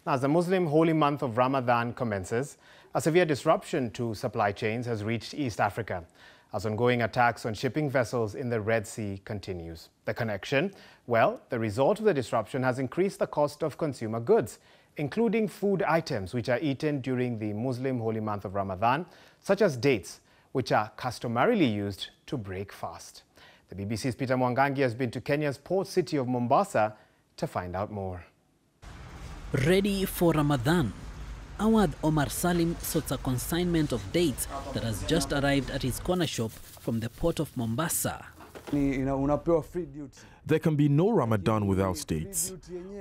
Now, as the Muslim Holy Month of Ramadan commences, a severe disruption to supply chains has reached East Africa as ongoing attacks on shipping vessels in the Red Sea continues. The connection? Well, the result of the disruption has increased the cost of consumer goods, including food items which are eaten during the Muslim Holy Month of Ramadan, such as dates, which are customarily used to break fast. The BBC's Peter Mwangangi has been to Kenya's port city of Mombasa to find out more. Ready for Ramadan, Awad Omar Salim sorts a consignment of dates that has just arrived at his corner shop from the port of Mombasa. There can be no Ramadan without dates.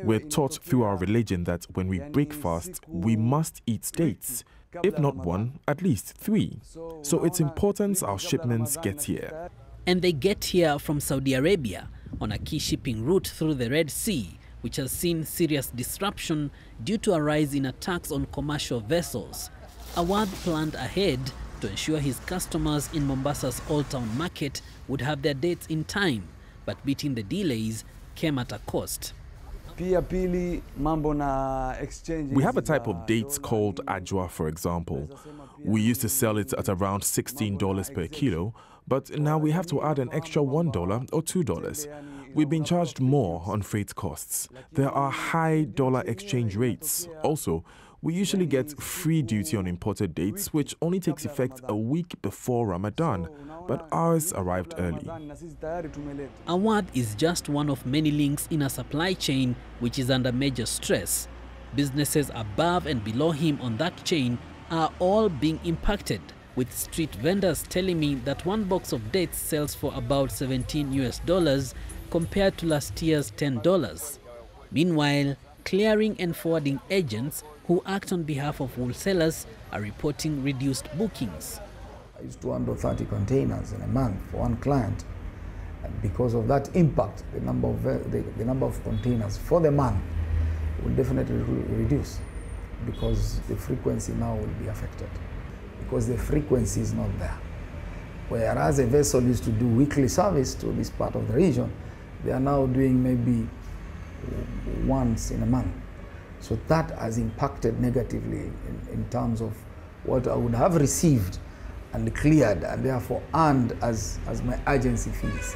We're taught through our religion that when we break fast, we must eat dates. If not one, at least 3. So it's important our shipments get here. And they get here from Saudi Arabia on a key shipping route through the Red Sea, which has seen serious disruption due to a rise in attacks on commercial vessels. Awad planned ahead to ensure his customers in Mombasa's Old Town Market would have their dates in time, but beating the delays came at a cost. We have a type of dates called ajwa, for example. We used to sell it at around $16 per kilo, but now we have to add an extra $1 or $2. We've been charged more on freight costs. There are high dollar exchange rates. Also, we usually get free duty on imported dates, which only takes effect a week before Ramadan, but ours arrived early. Awad is just one of many links in a supply chain which is under major stress. Businesses above and below him on that chain are all being impacted, with street vendors telling me that one box of dates sells for about $17 compared to last year's $10. Meanwhile, clearing and forwarding agents who act on behalf of wholesalers are reporting reduced bookings. I used to handle 30 containers in a month for one client, and because of that impact, the number of containers for the month will definitely reduce, because the frequency now will be affected, because the frequency is not there. Whereas a vessel used to do weekly service to this part of the region, they are now doing maybe once in a month. So that has impacted negatively in terms of what I would have received and cleared and therefore earned as my agency fees.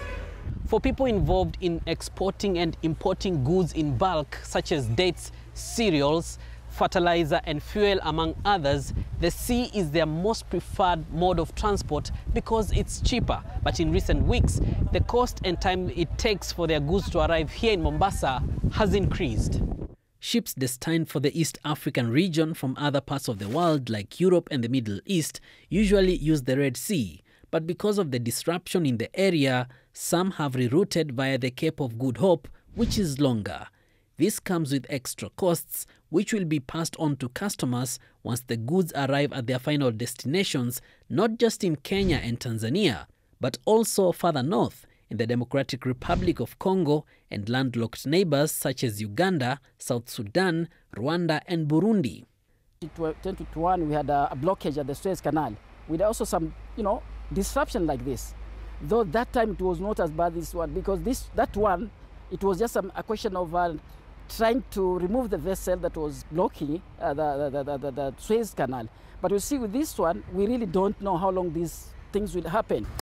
For people involved in exporting and importing goods in bulk, such as dates, cereals, fertilizer and fuel, among others, the sea is their most preferred mode of transport because it's cheaper. But in recent weeks, the cost and time it takes for their goods to arrive here in Mombasa has increased. Ships destined for the East African region from other parts of the world like Europe and the Middle East usually use the Red Sea. But because of the disruption in the area, some have rerouted via the Cape of Good Hope, which is longer. This comes with extra costs, which will be passed on to customers once the goods arrive at their final destinations, not just in Kenya and Tanzania, but also further north in the Democratic Republic of Congo and landlocked neighbors such as Uganda, South Sudan, Rwanda and Burundi. In 2021, we had a blockage at the Suez Canal with also some, disruption like this. Though that time it was not as bad as this one, because that one, it was just a question of trying to remove the vessel that was blocking the Suez Canal. But you see, with this one, we really don't know how long these things will happen.